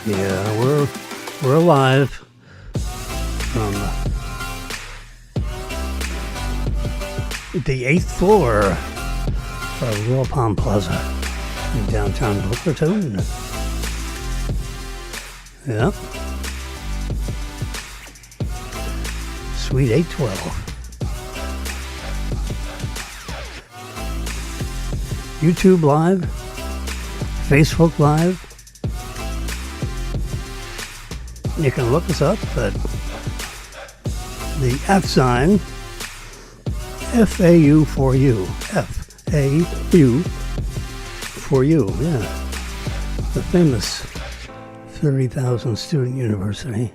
Yeah, we're live from the 8th floor of Royal Palm Plaza in downtown Boca Raton. Yep. Suite 812. YouTube Live, Facebook Live. You can look us up at the @ FAU for you. FAU for you, yeah. The famous 30,000 student university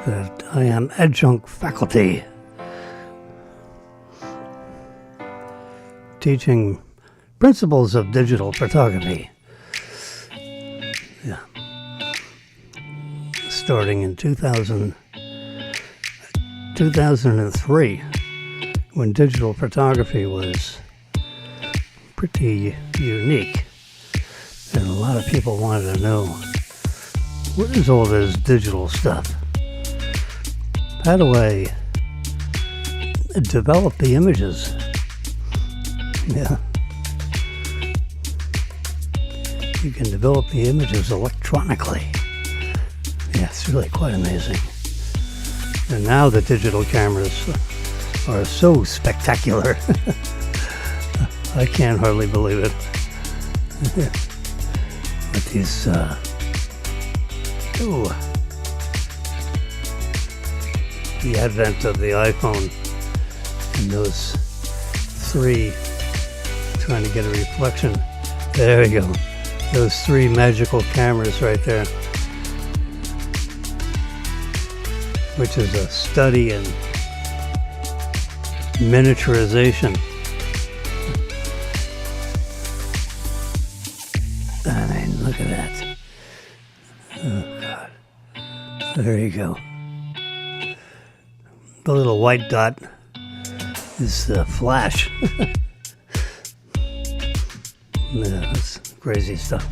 that I am adjunct faculty teaching principles of digital photography. Yeah. Starting in 2003, when digital photography was pretty unique, and a lot of people wanted to know, what is all this digital stuff? How do I develop the images? Yeah. You can develop the images electronically. Yeah, it's really quite amazing. And now the digital cameras are so spectacular. I can't hardly believe it. With these, the advent of the iPhone and those three, trying to get a reflection. There you go. Those three magical cameras right there, which is a study in miniaturization. I mean, look at that. Oh, God. There you go. The little white dot is the flash. Yeah, that's crazy stuff.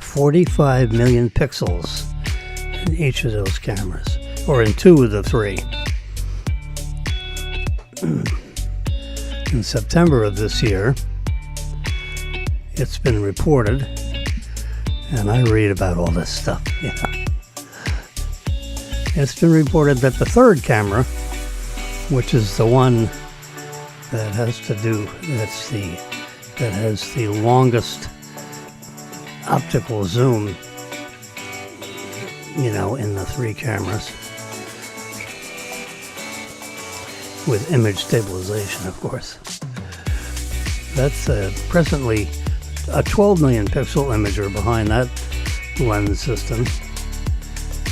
45 million pixels in each of those cameras, or in two of the three. In September of this year, it's been reported, and I read about all this stuff, It's been reported that the third camera, which is the one that has the longest optical zoom, in the three cameras, with image stabilization, of course. That's presently a 12 million pixel imager behind that lens system.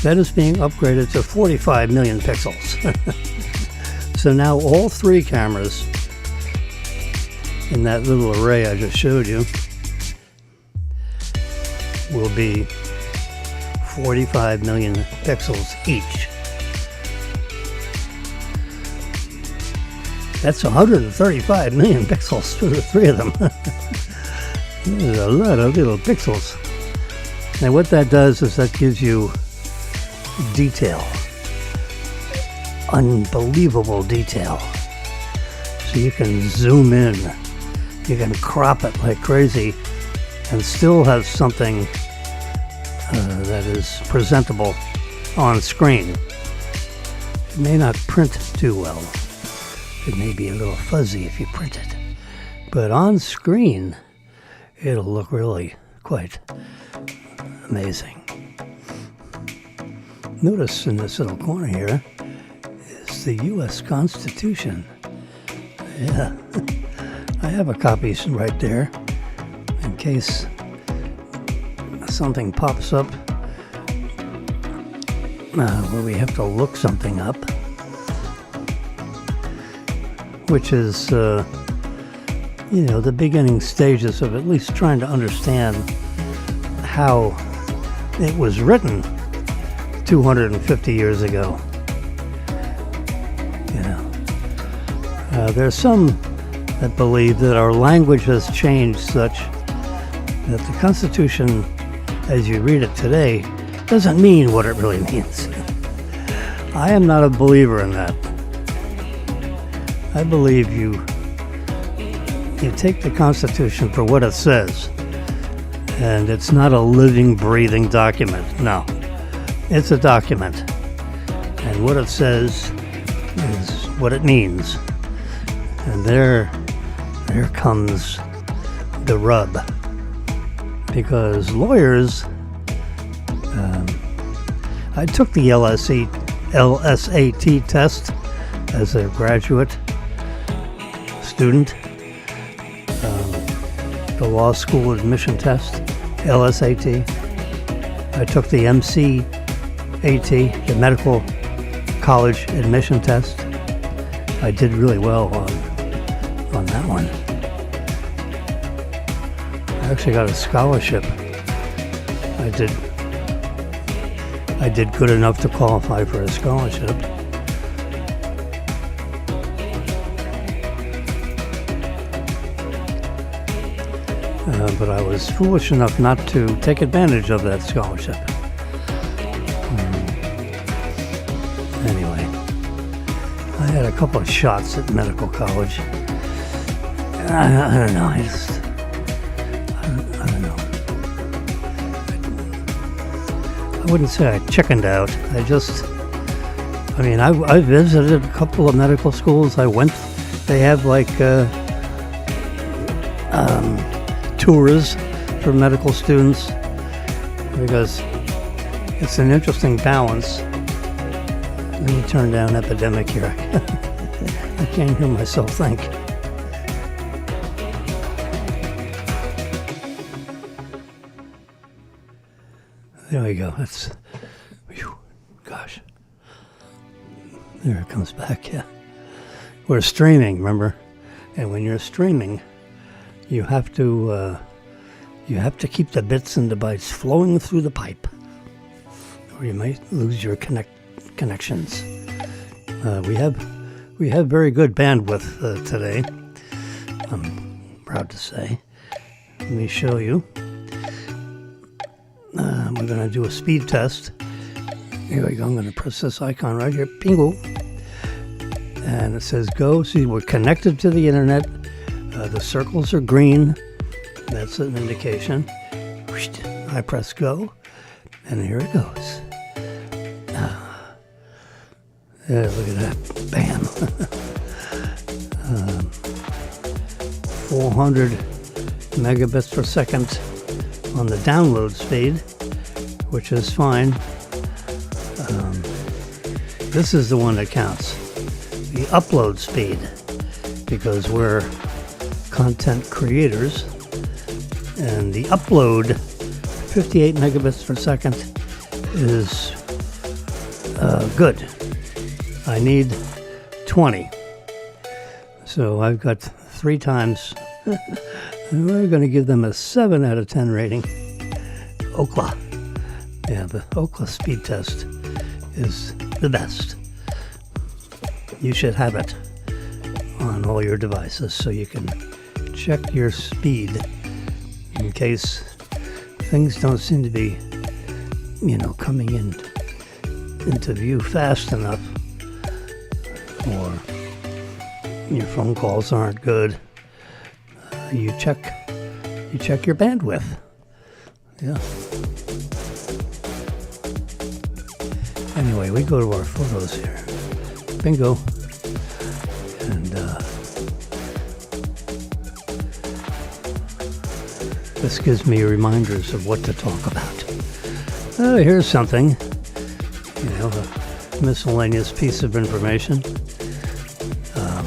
That is being upgraded to 45 million pixels. So now all three cameras in that little array I just showed you will be 45 million pixels each. That's 135 million pixels for the three of them. There's a lot of little pixels. And what that does is that gives you detail. Unbelievable detail. So you can zoom in. You can crop it like crazy and still have something that is presentable on screen. It may not print too well. It may be a little fuzzy if you print it. But on screen, it'll look really quite amazing. Notice in this little corner here is the U.S. Constitution. Yeah. I have a copy right there in case something pops up where we have to look something up, which is, the beginning stages of at least trying to understand how it was written 250 years ago. There's some that believe that our language has changed such that the Constitution, as you read it today, doesn't mean what it really means. I am not a believer in that. I believe you take the Constitution for what it says, and it's not a living, breathing document. No, it's a document, and what it says is what it means. And there comes the rub, because lawyers, I took the LSAT test as a graduate student, the law school admission test, LSAT. I took the MCAT, the medical college admission test. I did really well on that one. I actually got a scholarship. I did good enough to qualify for a scholarship. But I was foolish enough not to take advantage of that scholarship. Anyway, I had a couple of shots at medical college. I don't know. I don't know. I wouldn't say I chickened out. I visited a couple of medical schools. They have like tours for medical students, because it's an interesting balance. Let me turn down epidemic here. I can't hear myself think. There we go. Gosh. There it comes back, yeah. We're streaming, remember? And when you're streaming, you have to keep the bits and the bytes flowing through the pipe, or you might lose your connections. We have very good bandwidth today, I'm proud to say. Let me show you. We're going to do a speed test. Here we go. I'm going to press this icon right here. Bingo. And it says go. See, we're connected to the internet. The circles are green. That's an indication. I press go. And here it goes. Yeah, look at that. Bam. 400 megabits per second on the download speed, which is fine. This is the one that counts, the upload speed, because we're content creators, and the upload 58 megabits per second is good. I need 20, so I've got 3 times. We're going to give them a 7 out of 10 rating. Ookla. Yeah, the Ookla speed test is the best. You should have it on all your devices so you can check your speed in case things don't seem to be, coming into view fast enough, or your phone calls aren't good. You check your bandwidth. Yeah. Anyway, we go to our photos here. Bingo. And this gives me reminders of what to talk about. Oh, here's something. A miscellaneous piece of information. A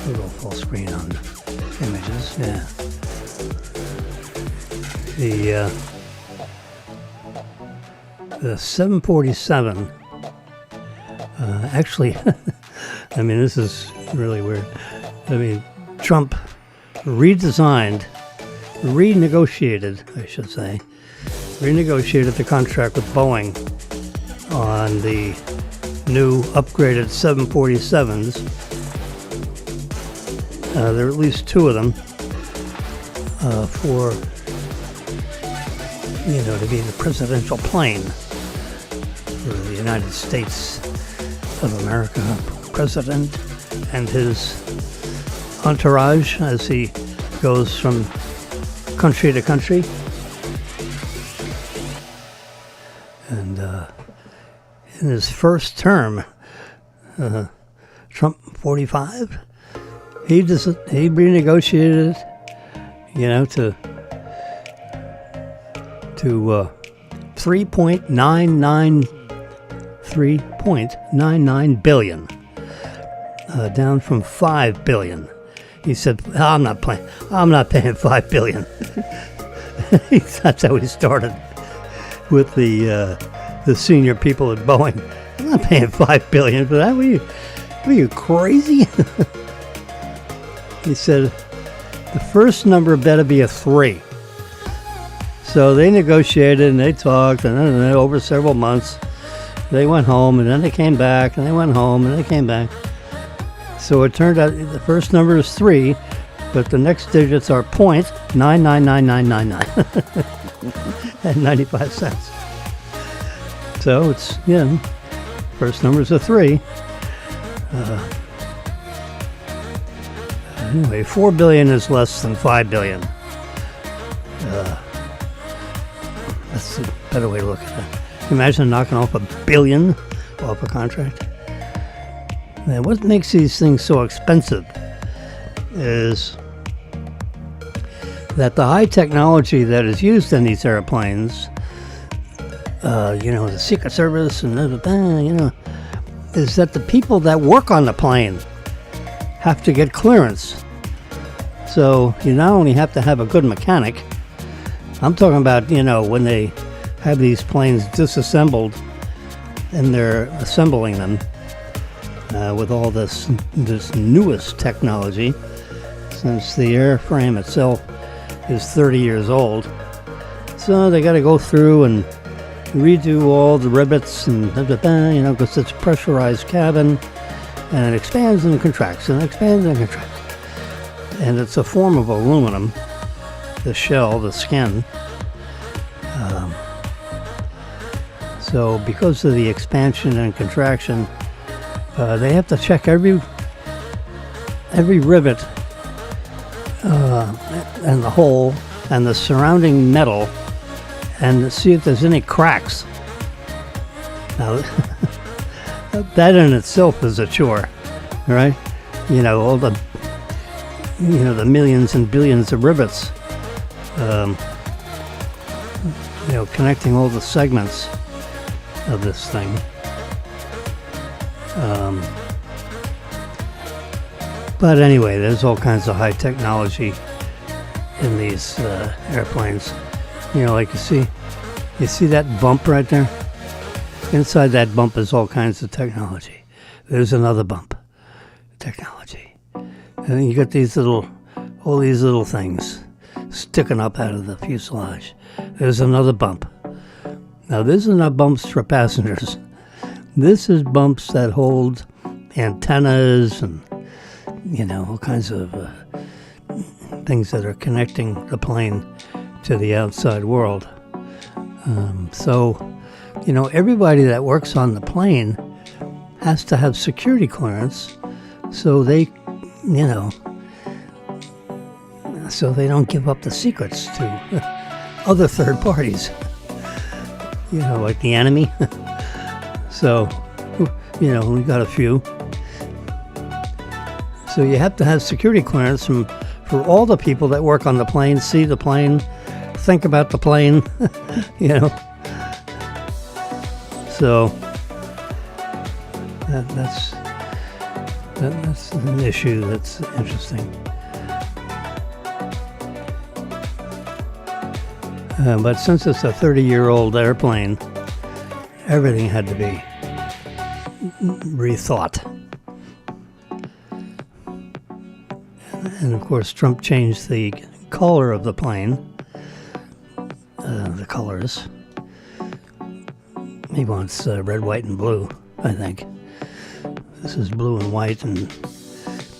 little full screen on images, yeah. The 747, actually, this is really weird. Trump renegotiated the contract with Boeing on the new upgraded 747s. There are at least 2 of them. for, to be the presidential plane for the United States of America, president and his entourage as he goes from country to country. And in his first term, Trump 45, he renegotiated, to 3.99 billion, down from 5 billion. He said, I'm not paying $5 billion. That's how he started with the senior people at Boeing. I'm not paying $5 billion for that. What are you crazy? He said, the first number better be a 3. So they negotiated and they talked, and then over several months, they went home, and then they came back, and they went home, and they came back. So it turned out the first number is 3, but the next digits are 0.999999 and 95 cents. So it's, first number's a 3. Anyway, 4 billion is less than 5 billion. That's a better way to look at it. Can you imagine knocking off $1 billion off a contract? And what makes these things so expensive is that the high technology that is used in these airplanes, the Secret Service and is that the people that work on the plane have to get clearance. So you not only have to have a good mechanic, I'm talking about, when they have these planes disassembled and they're assembling them with all this newest technology, since the airframe itself is 30 years old. So they got to go through and redo all the rivets and because it's a pressurized cabin, and it expands and contracts and expands and contracts. And it's a form of aluminum, the shell, the skin. So because of the expansion and contraction, they have to check every rivet and the hole and the surrounding metal and see if there's any cracks. Now, that in itself is a chore, right? All the the millions and billions of rivets, connecting all the segments of this thing. But anyway, there's all kinds of high technology in these airplanes. Like you see that bump right there? Inside that bump is all kinds of technology. There's another bump, technology. And then you got all these little things sticking up out of the fuselage. There's another bump. Now, this is not bumps for passengers. This is bumps that hold antennas and, all kinds of things that are connecting the plane to the outside world. So, everybody that works on the plane has to have security clearance so they, so they don't give up the secrets to other third parties, like the enemy. So, we got a few. So you have to have security clearance for all the people that work on the plane, see the plane, think about the plane, So that's an issue that's interesting. But since it's a 30-year-old airplane, everything had to be rethought. And of course, Trump changed the color of the plane, the colors. He wants red, white, and blue, I think. This is blue and white and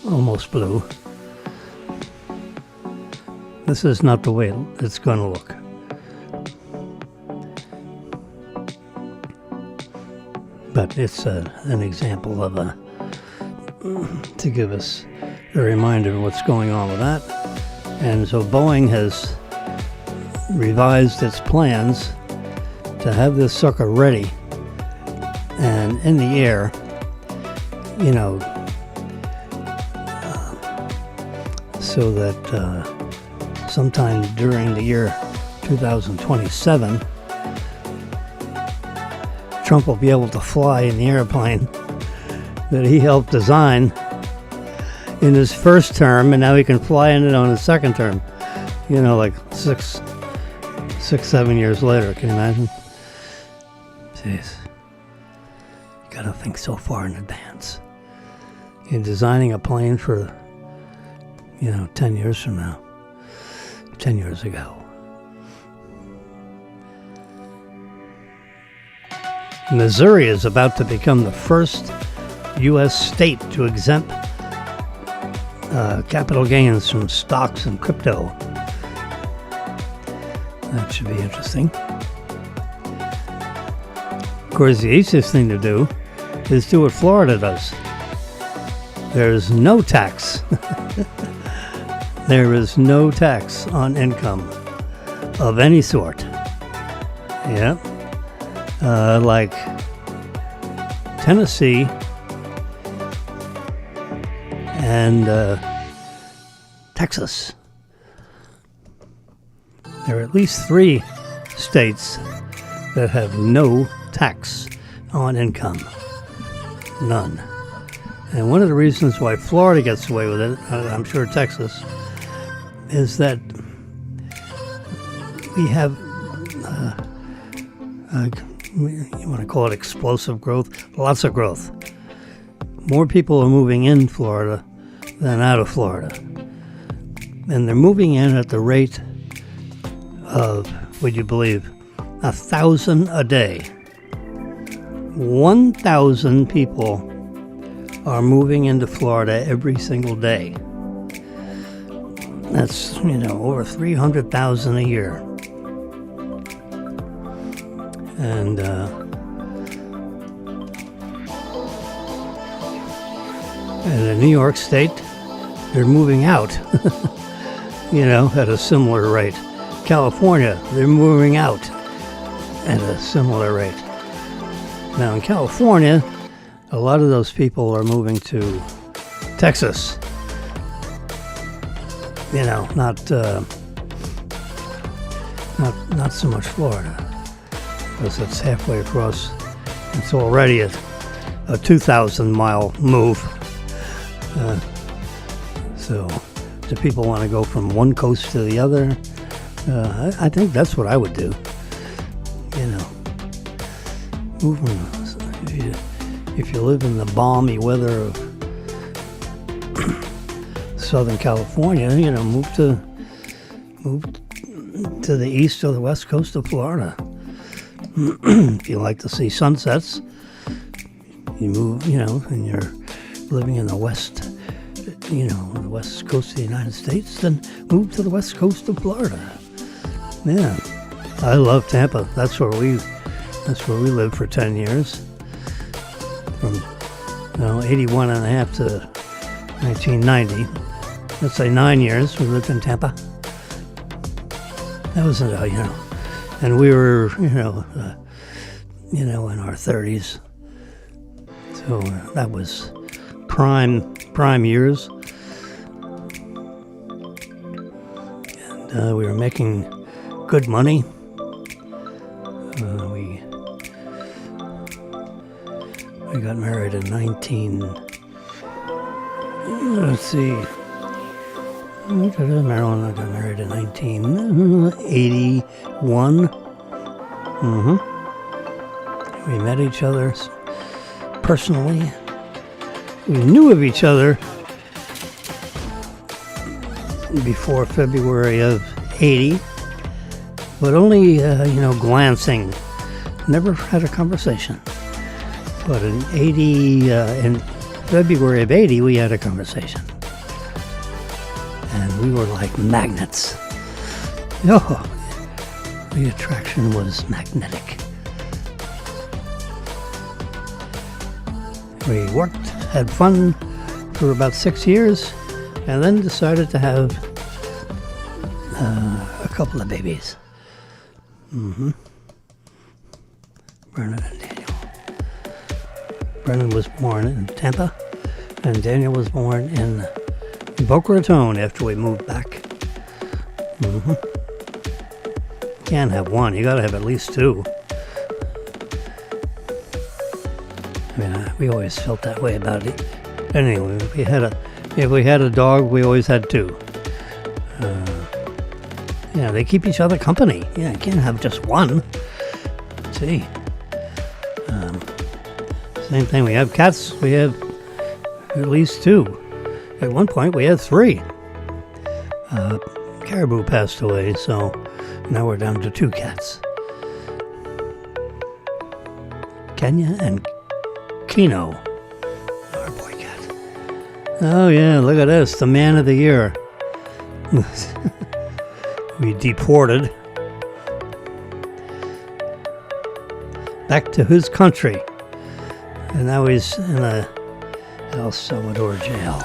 almost blue. This is not the way it's going to look. But it's an example of to give us a reminder of what's going on with that. And so Boeing has revised its plans to have this sucker ready and in the air, so that sometime during the year 2027, Trump will be able to fly in the airplane that he helped design in his first term, and now he can fly in it on his second term. Like 7 years later. Can you imagine? Jeez. You gotta think so far in advance. You're designing a plane for, 10 years from now. 10 years ago. Missouri is about to become the first U.S. state to exempt capital gains from stocks and crypto. That should be interesting. Of course, the easiest thing to do is do what Florida does. There's no tax. There is no tax on income of any sort. Yeah. Like Tennessee and Texas. There are at least 3 states that have no tax on income. None. And one of the reasons why Florida gets away with it, I'm sure Texas, is that we have, you want to call it explosive growth, lots of growth. More people are moving in Florida than out of Florida. And they're moving in at the rate of, would you believe, 1,000 a day. 1,000 people are moving into Florida every single day. That's, over 300,000 a year. And in New York State, they're moving out, at a similar rate. California, they're moving out at a similar rate. Now in California, a lot of those people are moving to Texas. Not so much Florida, because it's halfway across. It's already a 2,000-mile move. So, do people want to go from one coast to the other? I think that's what I would do. Move from, if you live in the balmy weather of Southern California, move to the east or the west coast of Florida. If you like to see sunsets, you move, and you're living in the west, the west coast of the United States, then move to the west coast of Florida. Yeah, I love Tampa. That's where we lived for 10 years. From 81 and a half to 1990. Let's say 9 years we lived in Tampa. That was, and we were, in our 30s. So that was prime years. And we were making good money. We got married in Marilyn and I got married in 1981. We met each other personally. We knew of each other before February of 80, but only, glancing. Never had a conversation. But in February of 80, we had a conversation. And we were like magnets. Oh, the attraction was magnetic. We worked, had fun for about 6 years, and then decided to have a couple of babies. Brennan and Daniel. Brennan was born in Tampa, and Daniel was born in Boca Raton after we moved back. Can't have one, you gotta have at least two. I mean, we always felt that way about it. Anyway, if we had a dog, we always had two. They keep each other company. Yeah, you can't have just one. See. Same thing, we have cats, we have at least two. At one point, we had three. Caribou passed away, so now we're down to two cats. Kenya and Kino, our boy cat. Oh yeah, look at this, the man of the year. We deported back to his country, and now he's in a El Salvador jail.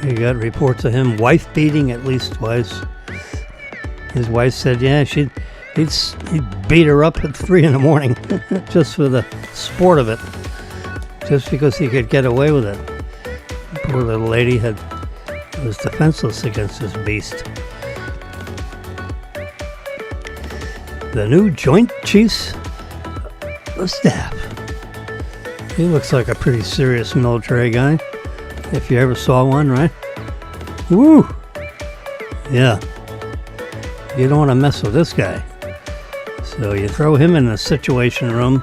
We got reports of him wife beating at least twice. His wife said, yeah, he'd beat her up at 3 a.m. just for the sport of it, just because he could get away with it. Poor little lady was defenseless against this beast. The new Joint Chiefs of Staff. He looks like a pretty serious military guy, if you ever saw one, right? Woo! Yeah. You don't want to mess with this guy. So you throw him in the Situation Room.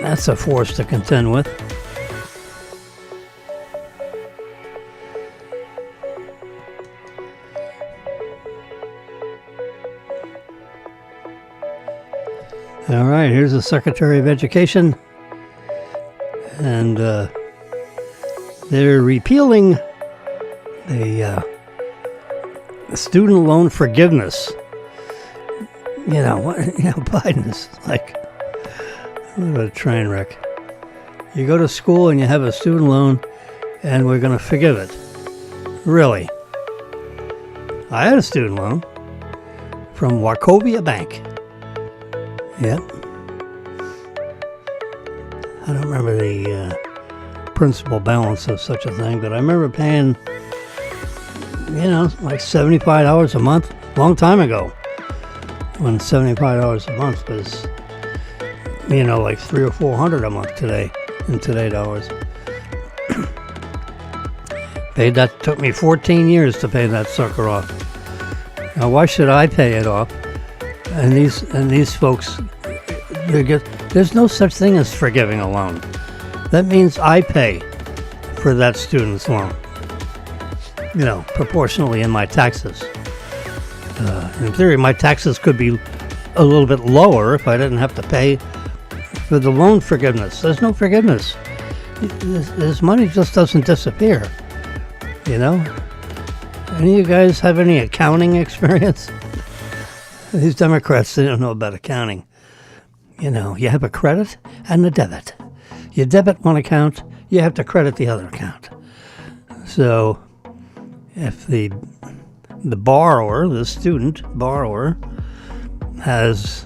That's a force to contend with. All right, here's the Secretary of Education. And they're repealing the student loan forgiveness. Biden is like, what a train wreck. You go to school and you have a student loan, and we're going to forgive it. Really? I had a student loan from Wachovia Bank. Yep. I don't remember the principal balance of such a thing, but I remember paying, like $75 a month, long time ago, when $75 a month was, like $300 or $400 a month today, in today's dollars. Paid that, took me 14 years to pay that sucker off. Now, why should I pay it off? And these folks, there's no such thing as forgiving a loan. That means I pay for that student's loan, proportionally in my taxes. In theory, my taxes could be a little bit lower if I didn't have to pay for the loan forgiveness. There's no forgiveness. This money just doesn't disappear, Any of you guys have any accounting experience? These Democrats, they don't know about accounting. You have a credit and a debit. You debit one account, you have to credit the other account. So if the borrower, the student borrower, has,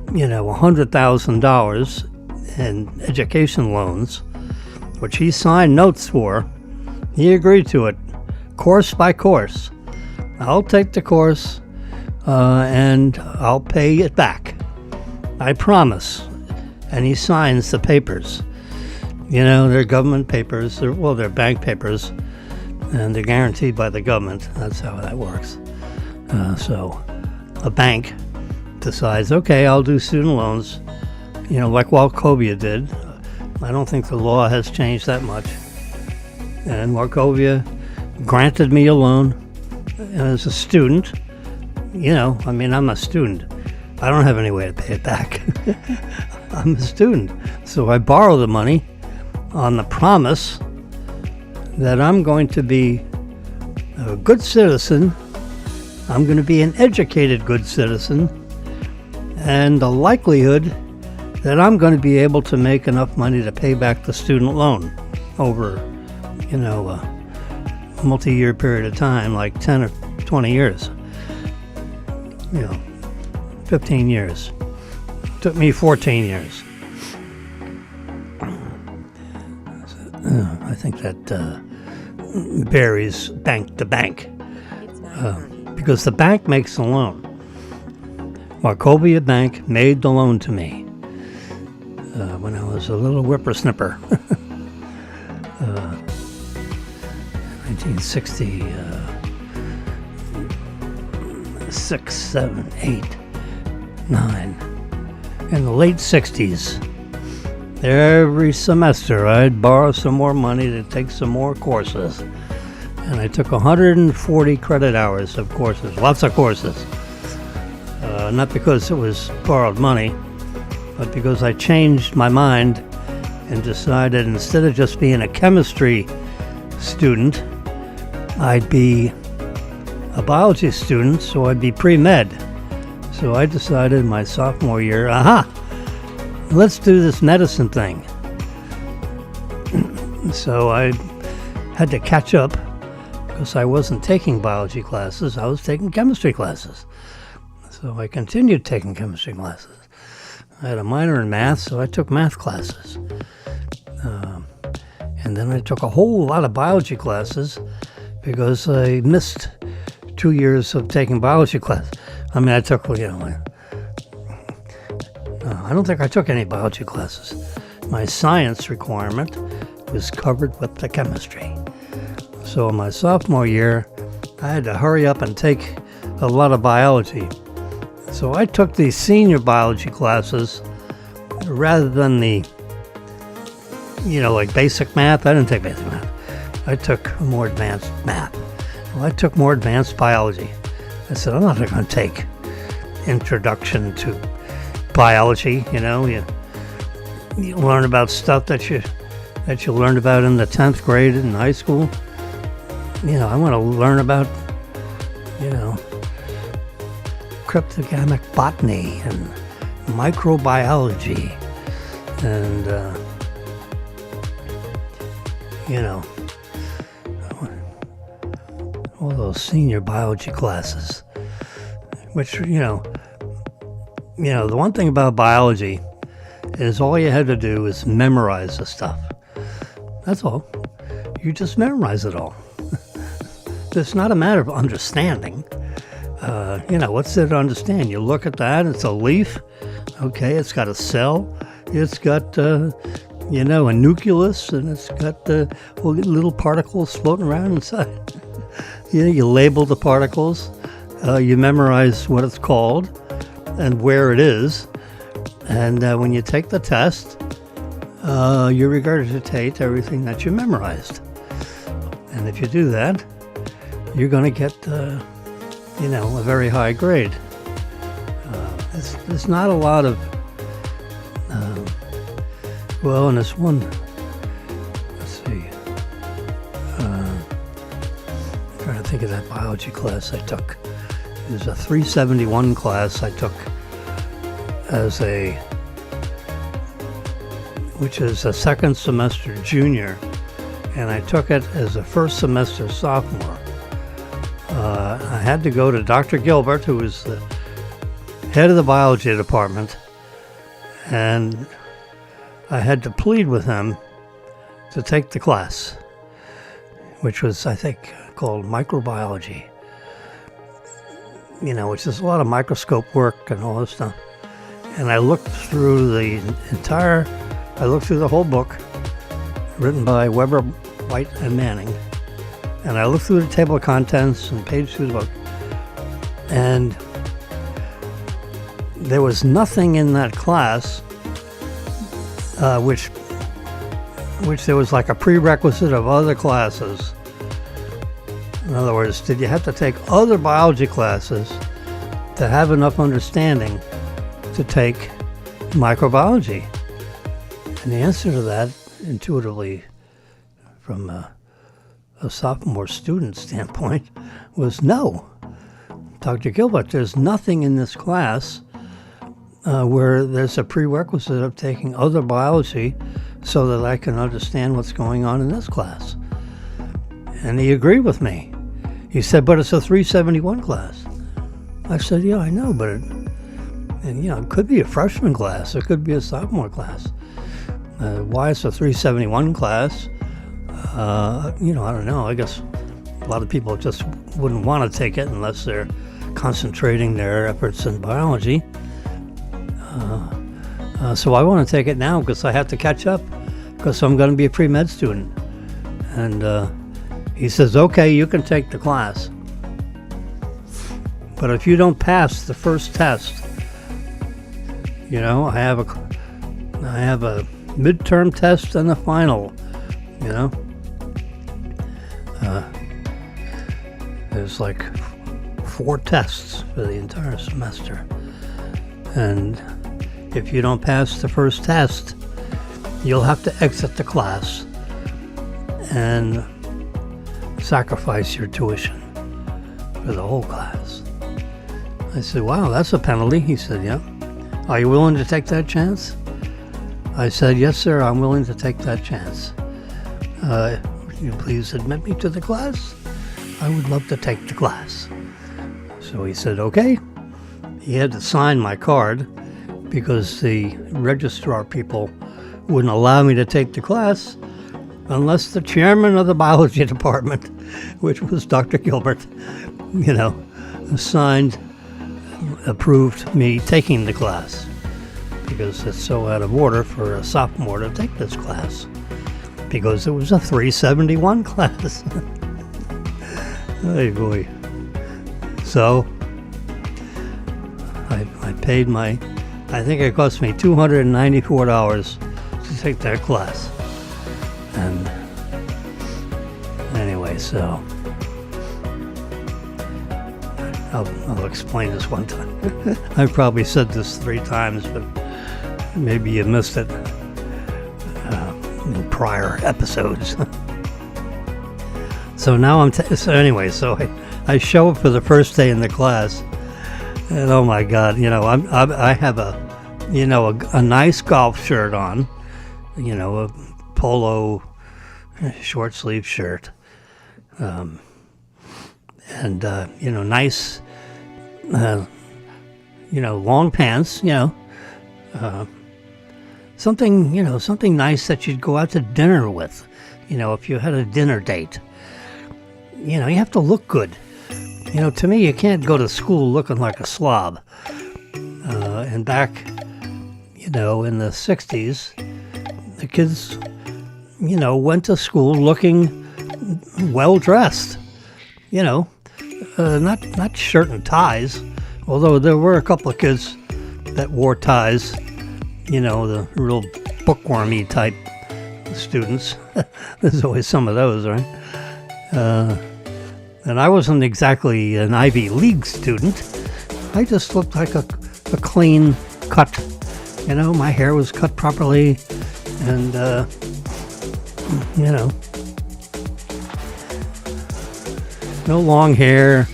$100,000 in education loans, which he signed notes for, he agreed to it, course by course. I'll take the course, and I'll pay it back. I promise. And he signs the papers. They're government papers. They're bank papers. And they're guaranteed by the government. That's how that works. So a bank decides, okay, I'll do student loans, like Wachovia did. I don't think the law has changed that much. And Wachovia granted me a loan as a student. I'm a student. I don't have any way to pay it back. I'm a student. So I borrow the money on the promise that I'm going to be a good citizen, I'm going to be an educated good citizen, and the likelihood that I'm going to be able to make enough money to pay back the student loan over, a multi-year period of time, like 10 or 20 years, 15 years. It took me 14 years. I think that varies bank to bank, because the bank makes the loan. Wachovia Bank made the loan to me when I was a little whippersnipper. 1966, 7, 8, 9. In the late 60s, every semester I'd borrow some more money to take some more courses. And I took 140 credit hours of courses, lots of courses. Not because it was borrowed money, but because I changed my mind and decided instead of just being a chemistry student, I'd be a biology student, so I'd be pre-med. So I decided my sophomore year, let's do this medicine thing. So I had to catch up because I wasn't taking biology classes, I was taking chemistry classes. So I continued taking chemistry classes. I had a minor in math, so I took math classes. And then I took a whole lot of biology classes because I missed 2 years of taking biology class. I mean, I took, I don't think I took any biology classes. My science requirement was covered with the chemistry. So in my sophomore year, I had to hurry up and take a lot of biology. So I took these senior biology classes rather than the, like basic math. I didn't take basic math. I took more advanced math. Well, I took more advanced biology. I said, I'm not going to take introduction to biology. You learn about stuff that you learned about in the 10th grade in high school. I want to learn about, cryptogamic botany and microbiology and, all those senior biology classes, which, the one thing about biology is all you had to do is memorize the stuff. That's all. You just memorize it all. It's not a matter of understanding. What's there to understand? You look at that, it's a leaf. Okay, it's got a cell. It's got, a nucleus, and it's got little particles floating around inside. You label the particles. You memorize what it's called and where it is. And when you take the test, you regurgitate everything that you memorized. And if you do that, you're going to get, a very high grade. There's not a lot of, and there's one, let's see, I'm trying to think of that biology class I took. It was a 371 class I took which is a second semester junior, and I took it as a first semester sophomore. I had to go to Dr. Gilbert, who was the head of the biology department, and I had to plead with him to take the class, which was, I think, called microbiology, which is a lot of microscope work and all this stuff. And I looked through the whole book, written by Weber, White, and Manning. And I looked through the table of contents and page through the book. And there was nothing in that class which there was like a prerequisite of other classes. In other words, did you have to take other biology classes to have enough understanding to take microbiology? And the answer to that intuitively, from a sophomore student standpoint, was no. Dr. Gilbert, there's nothing in this class where there's a prerequisite of taking other biology so that I can understand what's going on in this class. And he agreed with me. He said, but it's a 371 class. I said, yeah, I know, but it could be a freshman class. It could be a sophomore class. Why it's a 371 class? I don't know. I guess a lot of people just wouldn't want to take it unless they're concentrating their efforts in biology. So I want to take it now because I have to catch up because I'm going to be a pre-med student. And he says, okay, you can take the class. But if you don't pass the first test, I have a midterm test and a final, There's like 4 tests for the entire semester. And if you don't pass the first test, you'll have to exit the class and sacrifice your tuition for the whole class. I said, wow, that's a penalty. He said, yeah. Are you willing to take that chance? I said, yes, sir, I'm willing to take that chance. Would you please admit me to the class? I would love to take the class. So he said, okay. He had to sign my card because the registrar people wouldn't allow me to take the class unless the chairman of the biology department, which was Dr. Gilbert, approved me taking the class, because it's so out of order for a sophomore to take this class, because it was a 371 class. Hey boy. So I paid I think it cost me $294 to take that class. And anyway, so I'll explain this one time. I've probably said this 3 times, but maybe you missed it in prior episodes. So now so I show up for the first day in the class, and oh my God, I have a nice golf shirt on, a polo short sleeve shirt, and nice, long pants, something nice that you'd go out to dinner with, if you had a dinner date. You have to look good. To me, you can't go to school looking like a slob. And back, in the 60s, the kids, went to school looking well-dressed. Not shirt and ties, although there were a couple of kids that wore ties, the real bookwormy type students. There's always some of those, right? And I wasn't exactly an Ivy League student. I just looked like a clean cut. My hair was cut properly, and, no long hair,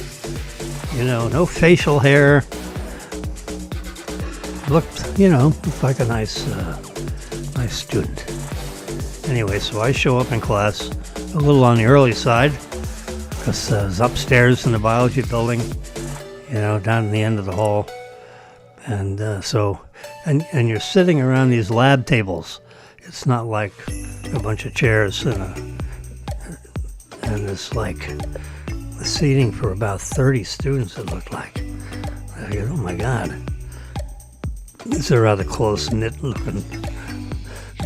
no facial hair. Looked like a nice student. Anyway, so I show up in class a little on the early side, because I was upstairs in the biology building, down in the end of the hall. And and you're sitting around these lab tables. It's not like a bunch of chairs and it's like the seating for about 30 students, it looked like. I go, oh my God. It's a rather close-knit looking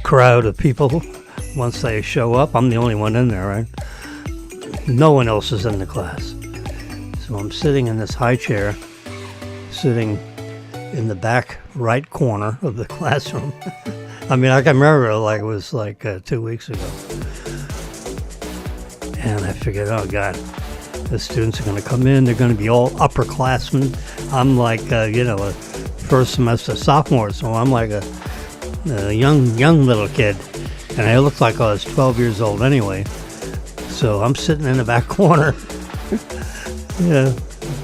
crowd of people. Once they show up, I'm the only one in there, right? No one else is in the class. So I'm sitting in this high chair, sitting in the back right corner of the classroom. I mean, I can remember it like it was 2 weeks ago. And I figured, oh God, the students are going to come in. They're going to be all upperclassmen. I'm like, a first semester sophomore, so I'm like a young little kid. And I looked like I was 12 years old anyway. So I'm sitting in the back corner,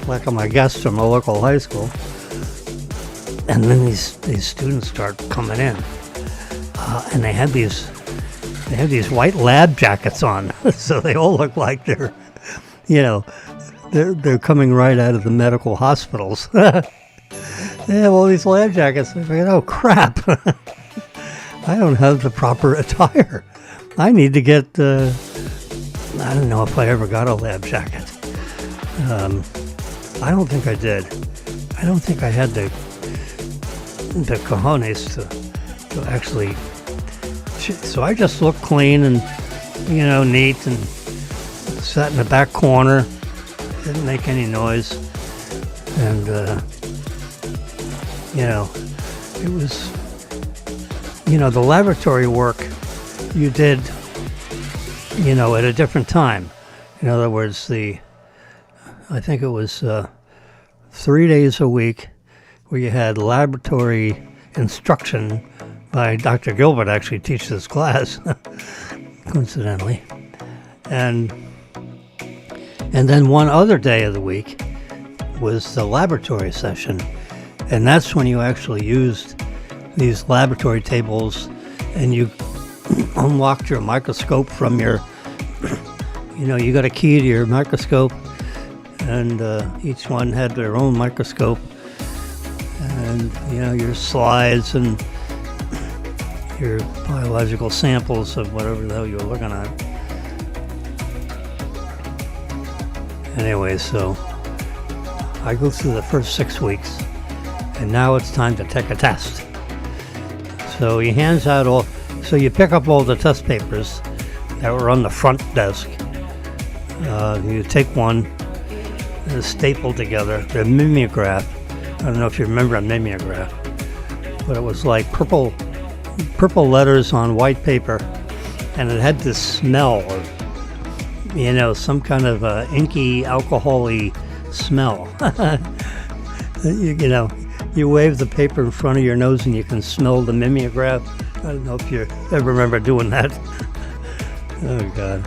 like I'm a guest from a local high school. And then these students start coming in, and they have these white lab jackets on, so they all look like they're coming right out of the medical hospitals. They have all these lab jackets. I figured, oh crap, I don't have the proper attire. I need to get. I don't know if I ever got a lab jacket. I don't think I did. I don't think I had the cojones to actually. So I just looked clean and neat and sat in the back corner. Didn't make any noise, and it was the laboratory work you did at a different time. In other words, I think it was 3 days a week where you had laboratory instruction by Dr. Gilbert. Actually teaches this class, coincidentally, and then one other day of the week was the laboratory session, and that's when you actually used these laboratory tables, and you unlocked your microscope from your, you got a key to your microscope, and each one had their own microscope, and your slides and your biological samples of whatever the hell you were looking at. Anyway, so I go through the first 6 weeks, and now it's time to take a test. So he hands out so you pick up all the test papers that were on the front desk. You take one and it's stapled together. The mimeograph. I don't know if you remember a mimeograph, but it was like purple letters on white paper, and it had this smell of some kind of inky, alcohol-y smell. You wave the paper in front of your nose and you can smell the mimeograph. I don't know if you ever remember doing that. Oh, God.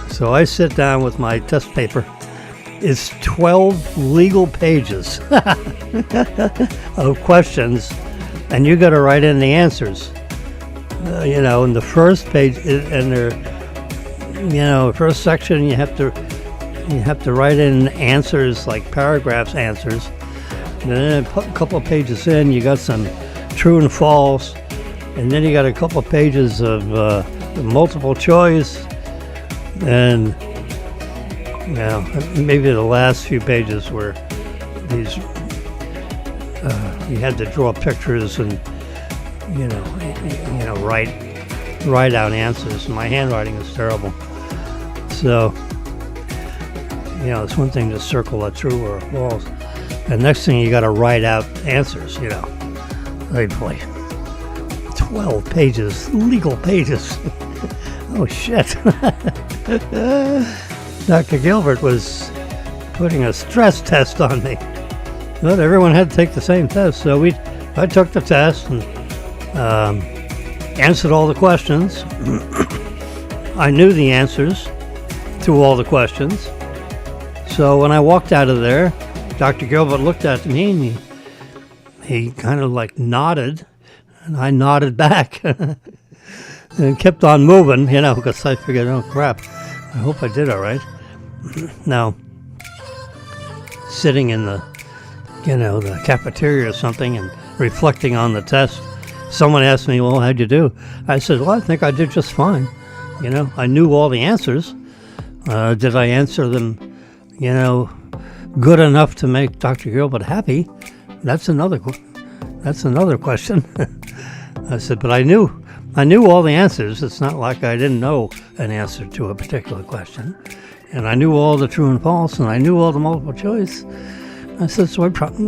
So I sit down with my test paper. It's 12 legal pages of questions, and you got to write in the answers. In the first page, and they're first section, you have to write in answers, like paragraphs answers. And then a couple of pages in, you got some true and false, and then you got a couple of pages of multiple choice, and maybe the last few pages were these. You had to draw pictures and write out answers. My handwriting is terrible. So, it's one thing to circle a true or a false. And next thing you got to write out answers, Hey, boy. 12 pages, legal pages. Oh, shit. Dr. Gilbert was putting a stress test on me. But everyone had to take the same test. So I took the test and answered all the questions. I knew the answers to all the questions. So when I walked out of there, Dr. Gilbert looked at me and he kind of like nodded, and I nodded back and kept on moving, because I figured, oh crap, I hope I did all right. Now, sitting in the cafeteria or something and reflecting on the test, someone asked me, well, how'd you do? I said, well, I think I did just fine. I knew all the answers. Did I answer them, good enough to make Dr. Gilbert happy? That's another question. I said, but I knew all the answers. It's not like I didn't know an answer to a particular question. And I knew all the true and false, and I knew all the multiple choice. I said, so I probably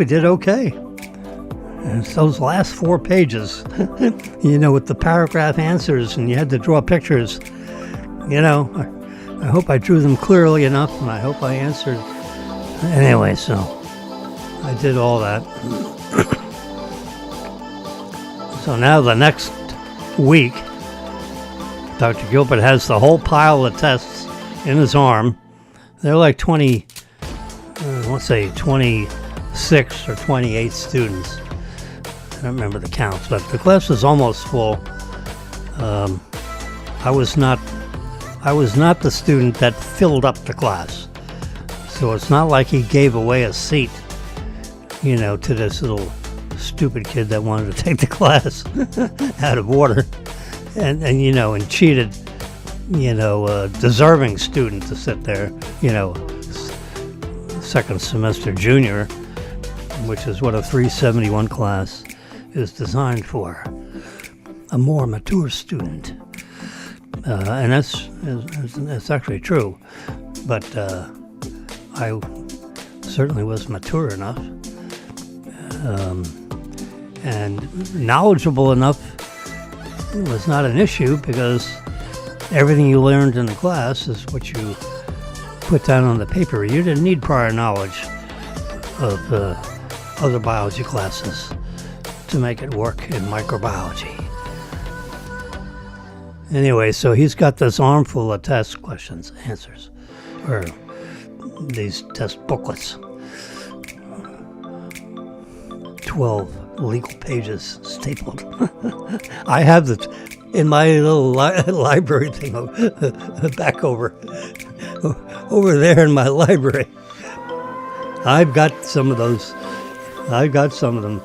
did okay. And it's those last 4 pages, with the paragraph answers, and you had to draw pictures. I hope I drew them clearly enough, and I hope I answered. Anyway, so I did all that. So now the next week, Dr. Gilbert has the whole pile of tests in his arm. They're like 26 or 28 students. I don't remember the counts, but the class was almost full. I was not the student that filled up the class. So it's not like he gave away a seat, to this little stupid kid that wanted to take the class out of order and cheated, a deserving student to sit there, second semester junior, which is what a 371 class is designed for, a more mature student. And that's actually true, but I certainly was mature enough and knowledgeable enough. It was not an issue because everything you learned in the class is what you put down on the paper. You didn't need prior knowledge of other biology classes to make it work in microbiology. Anyway, so he's got this armful of test questions, answers, or these test booklets. 12 legal pages stapled. I have in my little library thing back over there in my library. I've got some of those. I got some of them.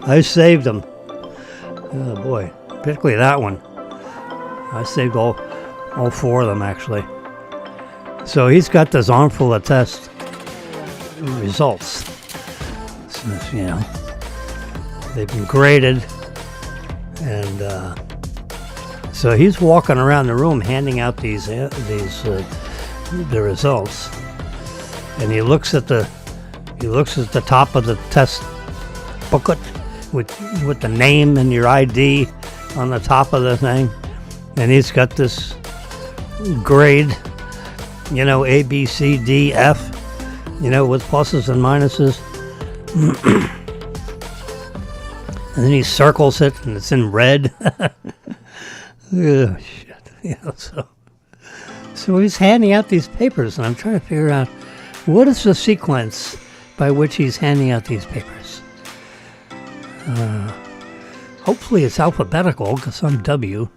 I saved them. Oh boy, particularly that one. I saved all 4 of them, actually. So he's got this armful of test results. So, they've been graded. And so he's walking around the room handing out the results. And he looks at the top of the test booklet with the name and your ID on the top of the thing. And he's got this grade, A, B, C, D, F, with pluses and minuses. And then he circles it, and it's in red. Oh, shit. So he's handing out these papers, and I'm trying to figure out what is the sequence by which he's handing out these papers. Hopefully it's alphabetical, because I'm W.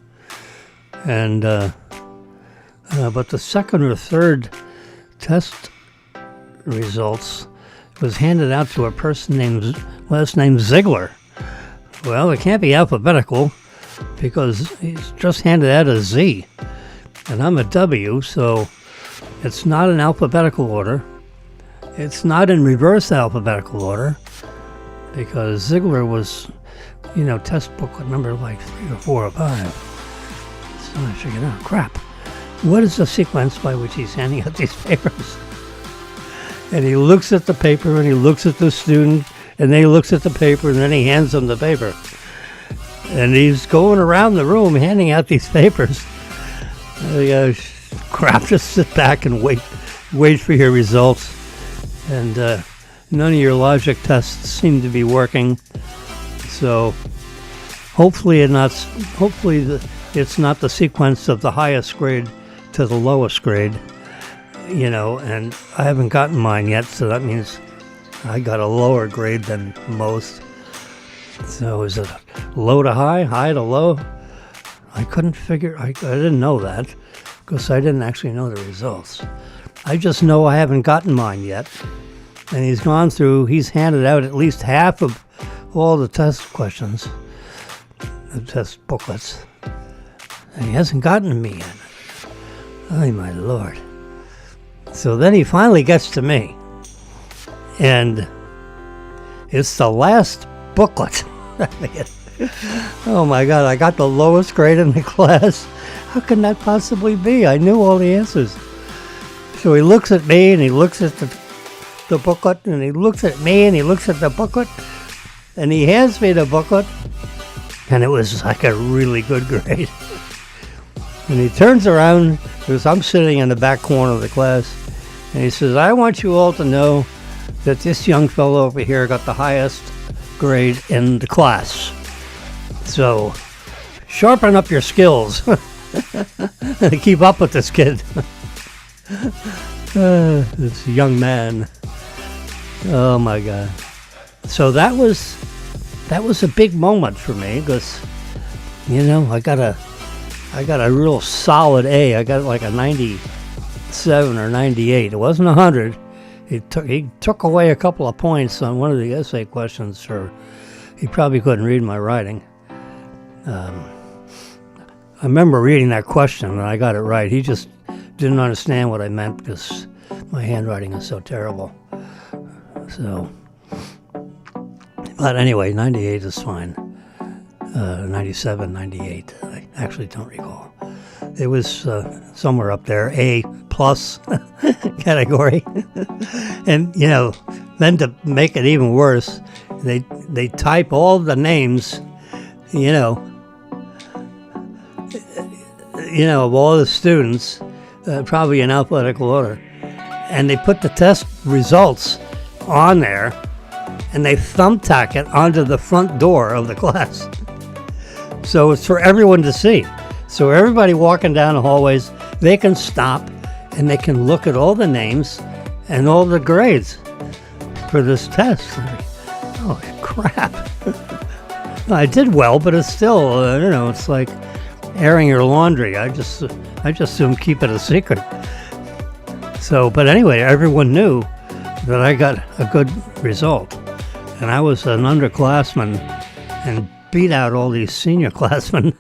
And but the second or third test results was handed out to a person last name Ziegler. Well, it can't be alphabetical because he's just handed out a Z, and I'm a W, so it's not in alphabetical order. It's not in reverse alphabetical order because Ziegler was, test booklet number like 3 or 4 or 5. So I figured out, crap, what is the sequence by which he's handing out these papers? And he looks at the paper, and he looks at the student, and then he looks at the paper, and then he hands them the paper. And he's going around the room handing out these papers. Crap, just sit back and wait for your results. And none of your logic tests seem to be working. So hopefully it's not the sequence of the highest grade to the lowest grade, and I haven't gotten mine yet, so that means I got a lower grade than most. So is it low to high, high to low? I couldn't figure, I didn't know that because I didn't actually know the results. I just know I haven't gotten mine yet. And he's handed out at least half of all the test questions, the test booklets. And he hasn't gotten to me yet. Oh, my Lord. So then he finally gets to me. And it's the last booklet. Oh, my God. I got the lowest grade in the class. How can that possibly be? I knew all the answers. So he looks at me, and he looks at the booklet, and he looks at me, and he looks at the booklet, and he hands me the booklet, and it was like a really good grade. And he turns around, because I'm sitting in the back corner of the class, and he says, I want you all to know that this young fellow over here got the highest grade in the class. So sharpen up your skills. Keep up with this kid. This young man. Oh my God. So that was a big moment for me because, I got a real solid A. I got like a 97 or 98. It wasn't 100. He took away a couple of points on one of the essay questions, or he probably couldn't read my writing. I remember reading that question and I got it right. He just didn't understand what I meant because my handwriting is so terrible. So, but anyway, 98 is fine. 97, 98, I actually don't recall. It was somewhere up there, A plus category. And, then to make it even worse, they type all the names, of all the students, probably in alphabetical order. And they put the test results on there, and they thumbtack it onto the front door of the class. So it's for everyone to see. So everybody walking down the hallways, they can stop and they can look at all the names and all the grades for this test. Oh, crap. I did well, but it's still, it's like airing your laundry. I just assume keep it a secret. So, but anyway, everyone knew that I got a good result. And I was an underclassman and beat out all these senior classmen,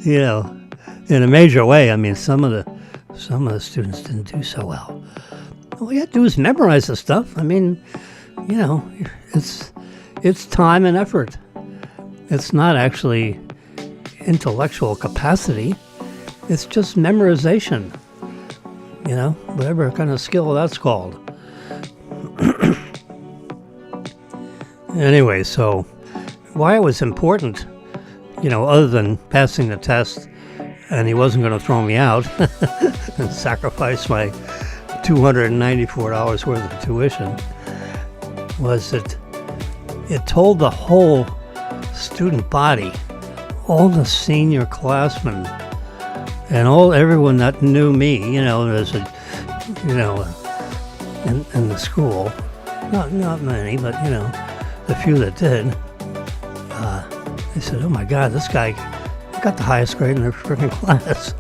in a major way. I mean, some of the students didn't do so well. All you have to do is memorize the stuff. I mean, it's time and effort. It's not actually intellectual capacity. It's just memorization. Whatever kind of skill that's called. Anyway, so why it was important, other than passing the test, and he wasn't going to throw me out and sacrifice my $294 worth of tuition, was that it told the whole student body, all the senior classmen, and everyone that knew me, as in the school, not many, but the few that did, they said, "Oh my God, this guy got the highest grade in their freaking class,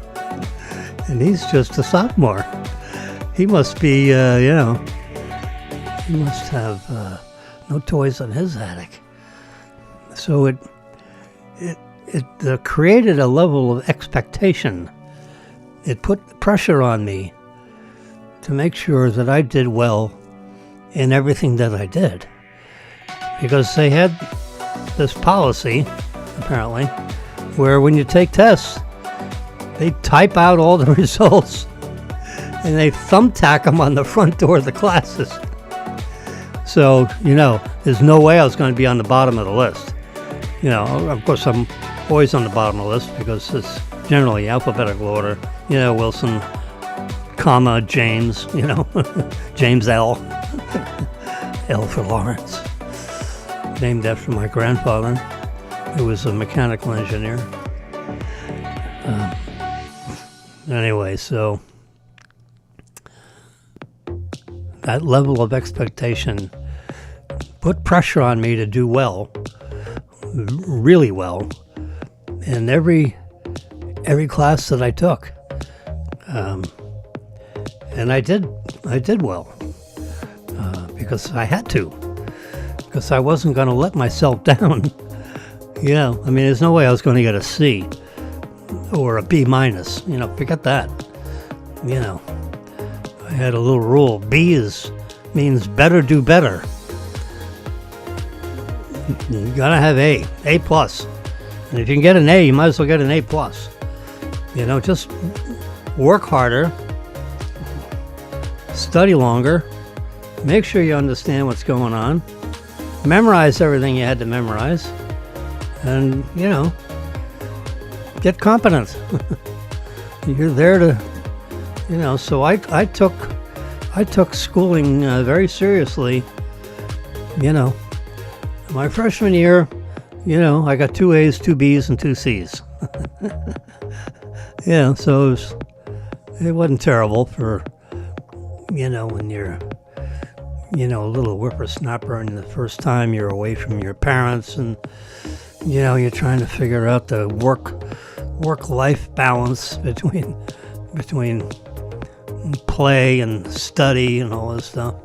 and he's just a sophomore. He must be, he must have no toys in his attic." So it created a level of expectation. It put pressure on me to make sure that I did well in everything that I did. Because they had this policy, apparently, where when you take tests, they type out all the results and they thumbtack them on the front door of the classes. So, there's no way I was going to be on the bottom of the list. Of course, I'm always on the bottom of the list because it's generally alphabetical order. Wilson, comma, James, James L. L for Lawrence. Named after my grandfather, who was a mechanical engineer. Anyway, so that level of expectation put pressure on me to do well, really well, in every class that I took. And I did well, because I had to. Because I wasn't going to let myself down. There's no way I was going to get a C or a B minus. Forget that. I had a little rule. B means better do better. You gotta have A plus. And if you can get an A, you might as well get an A plus. Just work harder, study longer, make sure you understand what's going on, memorize everything you had to memorize, and, get competent. You're there to, so I took schooling very seriously. My freshman year, I got 2 A's, 2 B's, and 2 C's. So it wasn't terrible for, when you're, a little whippersnapper and the first time you're away from your parents and, you're trying to figure out the work-life balance between play and study and all this stuff,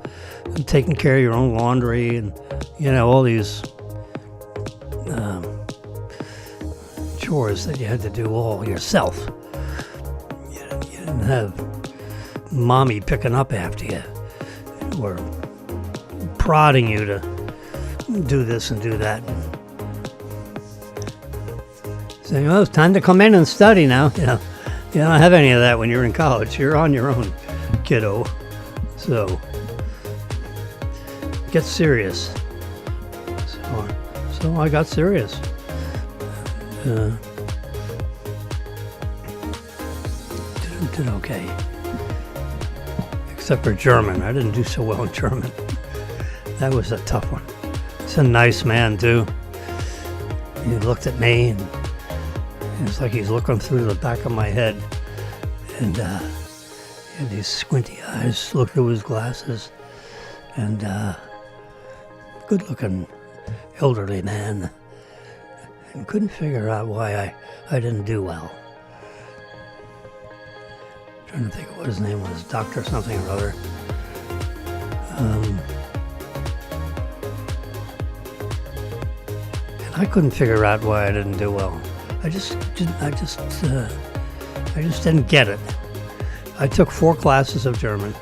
and taking care of your own laundry and, all these chores that you had to do all yourself. You didn't have mommy picking up after you or prodding you to do this and do that. Saying, it's time to come in and study now. You don't have any of that when you're in college. You're on your own, kiddo. So, get serious. So I got serious. Did okay. Except for German. I didn't do so well in German. That was a tough one. He's a nice man, too. He looked at me, and it's like he's looking through the back of my head. And he had these squinty eyes, looked through his glasses. And good-looking elderly man. And couldn't figure out why I didn't do well. Trying to think of what his name was, Doctor something or other. And I couldn't figure out why I didn't do well. I just didn't get it. I took 4 classes of German.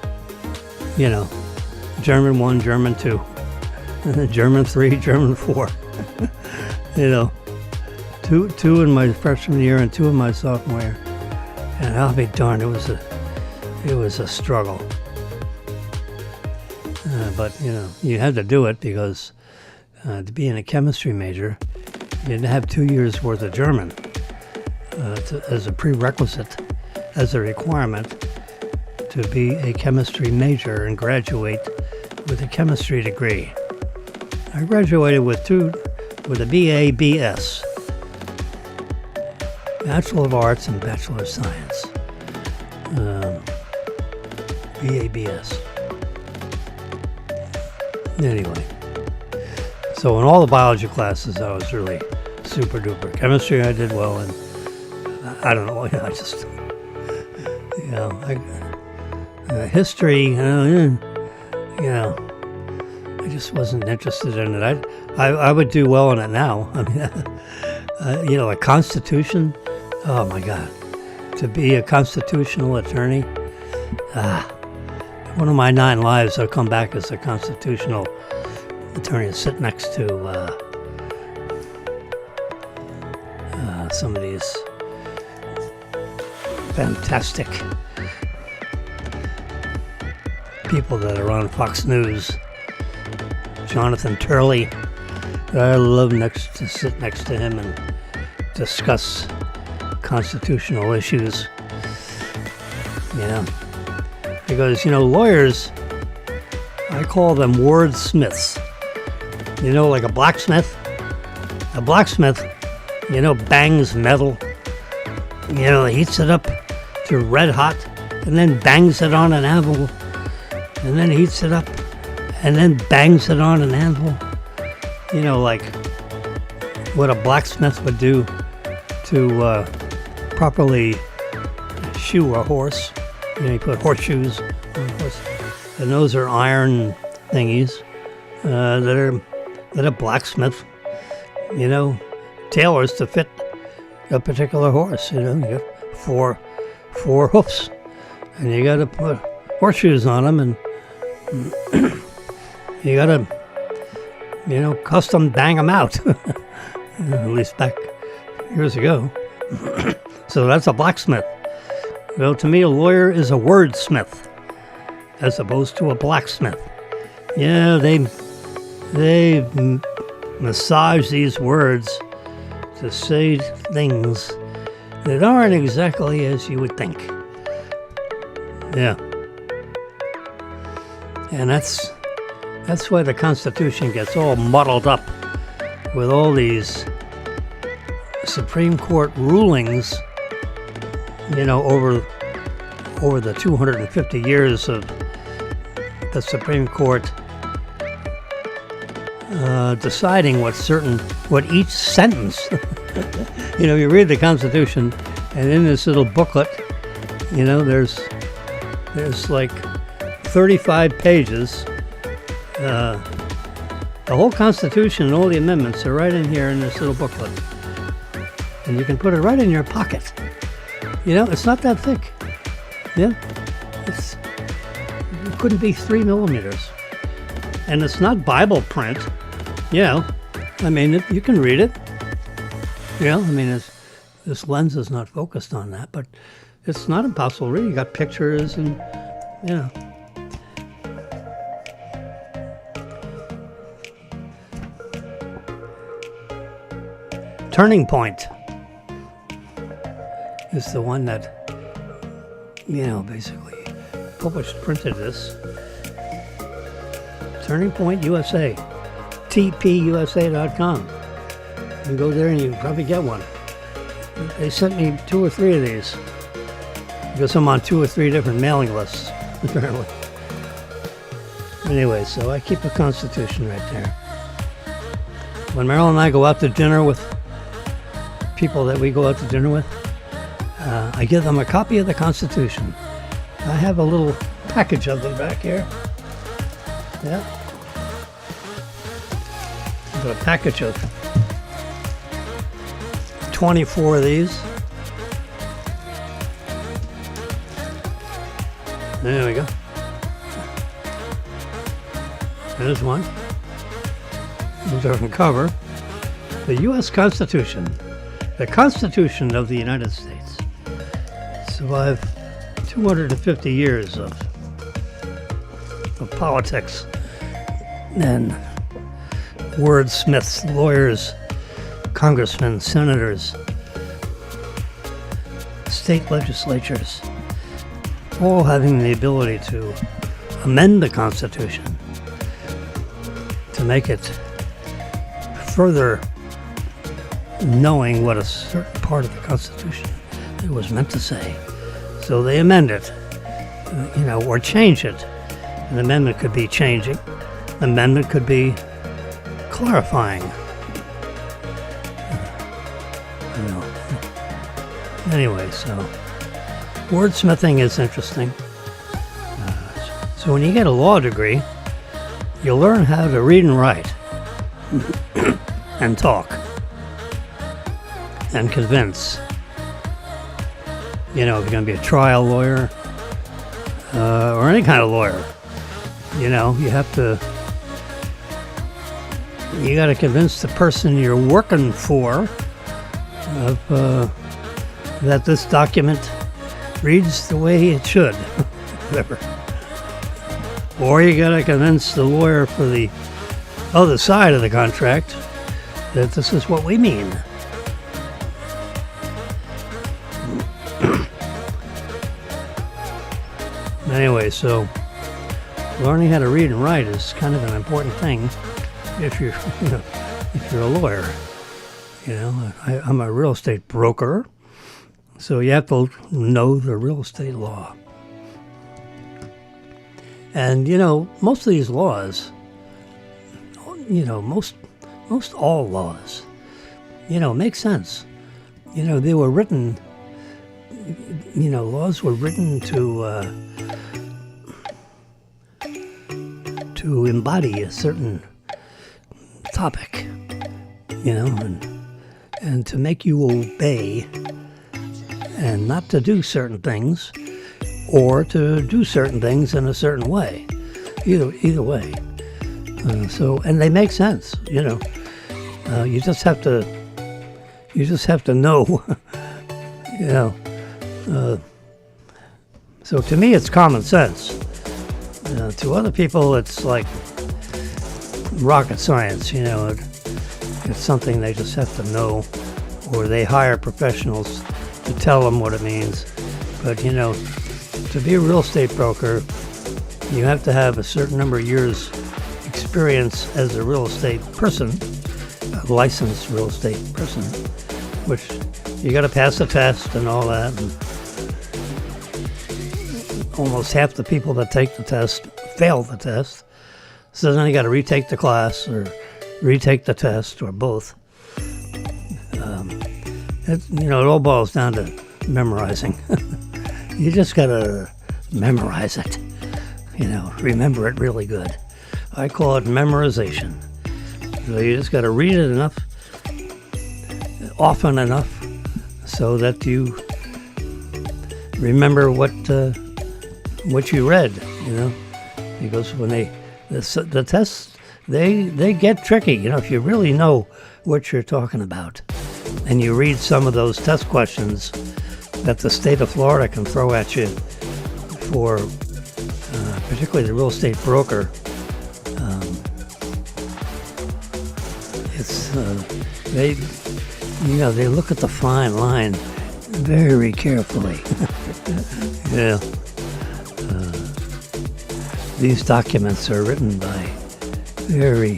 German 1, German 2, and then German 3, German 4. Two in my freshman year and 2 in my sophomore year. And I'll be darned, it was a struggle. But you had to do it because to be in a chemistry major, you had to have 2 years worth of German as a prerequisite, as a requirement to be a chemistry major and graduate with a chemistry degree. I graduated with a BA, BS. Bachelor of Arts and Bachelor of Science. BA, BS. Anyway. So in all the biology classes, I was really super duper. Chemistry, I did well, and I don't know, history, I just wasn't interested in it. I would do well in it now. A Constitution. Oh my God, to be a constitutional attorney. One of my 9 lives, I'll come back as a constitutional attorney and sit next to some of these fantastic people that are on Fox News. Jonathan Turley. I love to sit next to him and discuss constitutional issues. Because, lawyers, I call them wordsmiths. Like a blacksmith. A blacksmith, bangs metal. Heats it up to red hot and then bangs it on an anvil. And then heats it up and then bangs it on an anvil. Like what a blacksmith would do to properly shoe a horse. You put horseshoes on a horse. And those are iron thingies that a blacksmith, tailors to fit a particular horse. You got four hoofs, and you got to put horseshoes on them, and you got to, custom bang them out. At least back years ago. So that's a blacksmith. Well, to me, a lawyer is a wordsmith, as opposed to a blacksmith. Yeah, they massage these words to say things that aren't exactly as you would think. Yeah. And that's why the Constitution gets all muddled up with all these Supreme Court rulings, over the 250 years of the Supreme Court deciding what each sentence, you read the Constitution, and in this little booklet, there's like 35 pages. The whole Constitution and all the amendments are right in here in this little booklet. And you can put it right in your pocket. It's not that thick. Yeah. It couldn't be 3 millimeters. And it's not Bible print. You can read it. This lens is not focused on that, but it's not impossible to read. You got pictures and, Turning Point is the one that, basically printed this. Turning Point USA, tpusa.com. You can go there and you can probably get one. They sent me 2 or 3 of these because I'm on 2 or 3 different mailing lists, apparently. Anyway, so I keep the Constitution right there. When Marilyn and I go out to dinner with people that we go out to dinner with, I give them a copy of the Constitution. I have a little package of them back here. Yeah. I've got a package of 24 of these. There we go. There's one. Those are from cover. The U.S. Constitution. The Constitution of the United States. Survived 250 years of politics and wordsmiths, lawyers, congressmen, senators, state legislatures, all having the ability to amend the Constitution to make it further knowing what a certain part of the Constitution it was meant to say. So they amend it, or change it. An amendment could be changing. An amendment could be clarifying. Anyway, so wordsmithing is interesting. So when you get a law degree, you'll learn how to read and write and talk and convince. If you're going to be a trial lawyer or any kind of lawyer, you got to convince the person you're working for of that this document reads the way it should, whatever. Or you got to convince the lawyer for the other side of the contract that this is what we mean. Anyway, so learning how to read and write is kind of an important thing if you're a lawyer. I'm a real estate broker, so you have to know the real estate law. And most of these laws, most all laws, make sense. They were written. Laws were written to embody a certain topic, and to make you obey and not to do certain things or to do certain things in a certain way. Either way. And they make sense, you just have to know, so to me it's common sense. To other people it's like rocket science, it's something they just have to know, or they hire professionals to tell them what it means. But to be a real estate broker, you have to have a certain number of years experience as a real estate person, a licensed real estate person, which you got to pass the test and all that. And almost half the people that take the test fail the test. So then you got to retake the class or retake the test or both. It all boils down to memorizing. You just got to memorize it. Remember it really good. I call it memorization. So you just got to read it enough, often enough, so that you remember what you read. Because when the tests they get tricky. If you really know what you're talking about, and you read some of those test questions that the state of Florida can throw at you for, particularly the real estate broker. They look at the fine line very carefully. Yeah. These documents are written by very,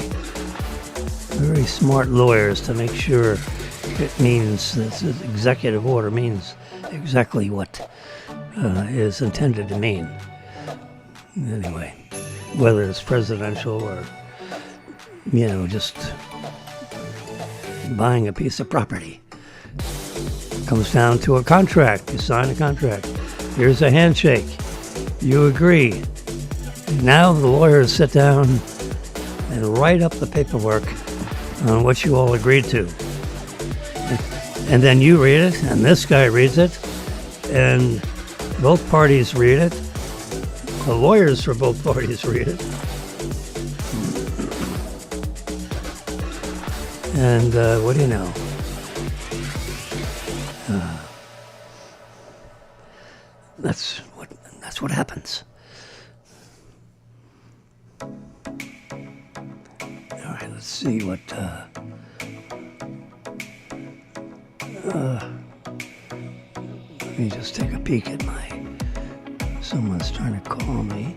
very smart lawyers to make sure it means, this executive order means exactly what is intended to mean. Anyway, whether it's presidential or, just buying a piece of property. It comes down to a contract. You sign a contract. Here's a handshake. You agree. Now the lawyers sit down and write up the paperwork on what you all agreed to. And then you read it, and this guy reads it, and both parties read it. The lawyers for both parties read it. And what do you know? That's what happens. All right, let's see what. Let me just take a peek at someone's trying to call me.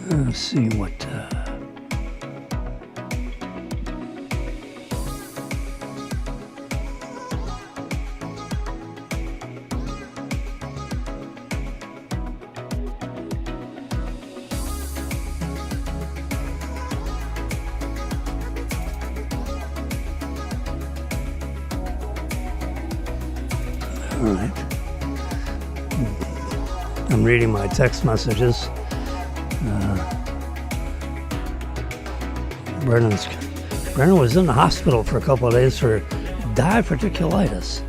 Let's see what. All right. I'm reading my text messages. Brennan was in the hospital for a couple of days for diverticulitis,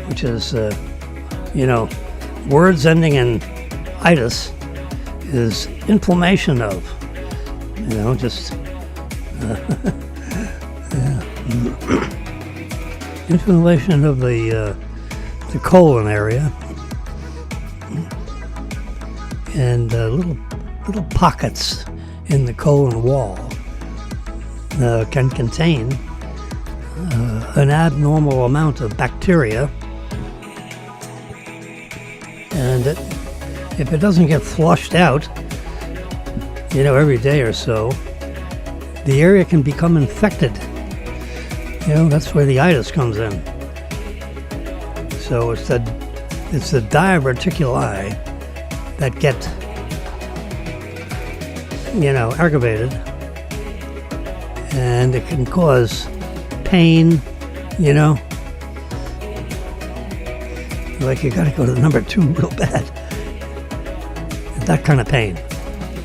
which is, words ending in itis is inflammation of, inflammation of the colon area, and little pockets in the colon wall can contain an abnormal amount of bacteria, and if it doesn't get flushed out, every day or so, the area can become infected. That's where the itis comes in. So it's the diverticuli that get, aggravated, and it can cause pain, like you gotta go to number 2 real bad. That kind of pain.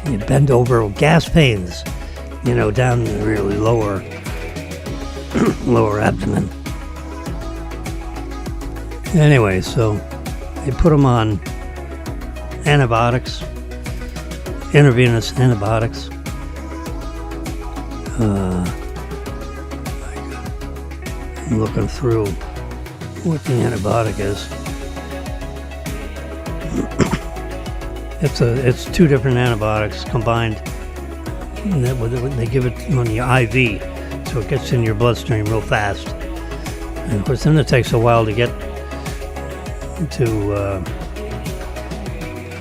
You bend over, gas pains, down the really lower abdomen. Anyway, so they put them on antibiotics, intravenous antibiotics. I'm looking through what the antibiotic is. It's 2 different antibiotics combined. And they give it on the IV, so it gets in your bloodstream real fast. And of course, then it takes a while to get to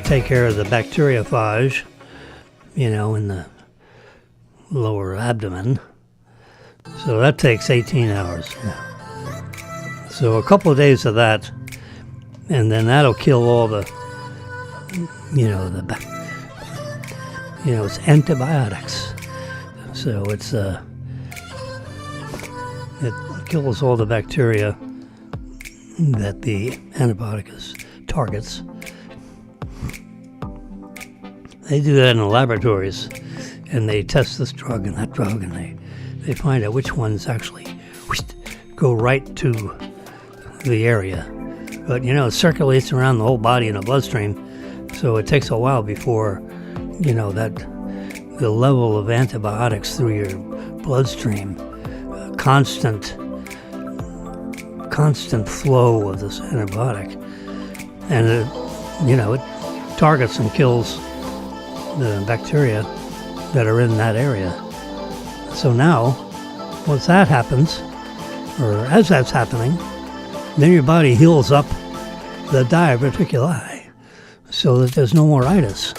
take care of the bacteriophage, in the lower abdomen. So that takes 18 hours. Yeah. So a couple of days of that, and then that'll kill all the, it's antibiotics. So it kills all the bacteria that the antibiotic targets. They do that in the laboratories, and they test this drug and that drug, and they find out which ones actually go right to the area. But it circulates around the whole body in the bloodstream, so it takes a while before that the level of antibiotics through your bloodstream, constant flow of this antibiotic, and it targets and kills the bacteria that are in that area. So now, once that happens, or as that's happening, then your body heals up the diverticuli so that there's no more itis.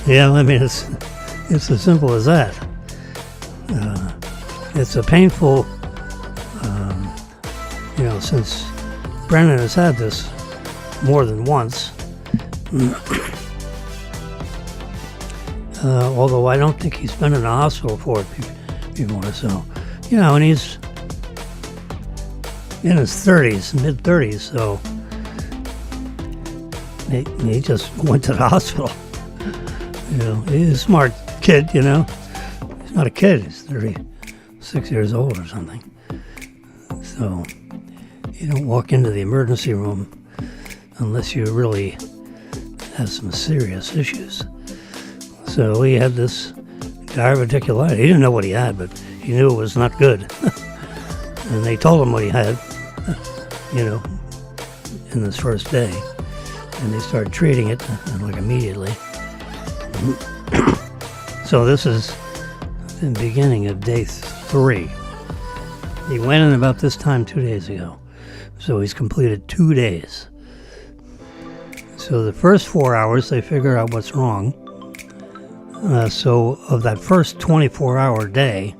Yeah, I mean, it's as simple as that. It's a painful, since Brennan has had this more than once, although I don't think he's been in the hospital for it before, so, and he's in his 30s, mid-30s, so he just went to the hospital. He's a smart kid, He's not a kid, he's 36 years old or something. So you don't walk into the emergency room unless you really have some serious issues. So he had this diverticulitis. He didn't know what he had, but he knew it was not good. And they told him what he had, in this first day. And they started treating it, like, immediately. So this is the beginning of day 3. He went in about this time 2 days ago. So he's completed 2 days. So the first 4 hours, they figure out what's wrong. So of that first 24-hour day,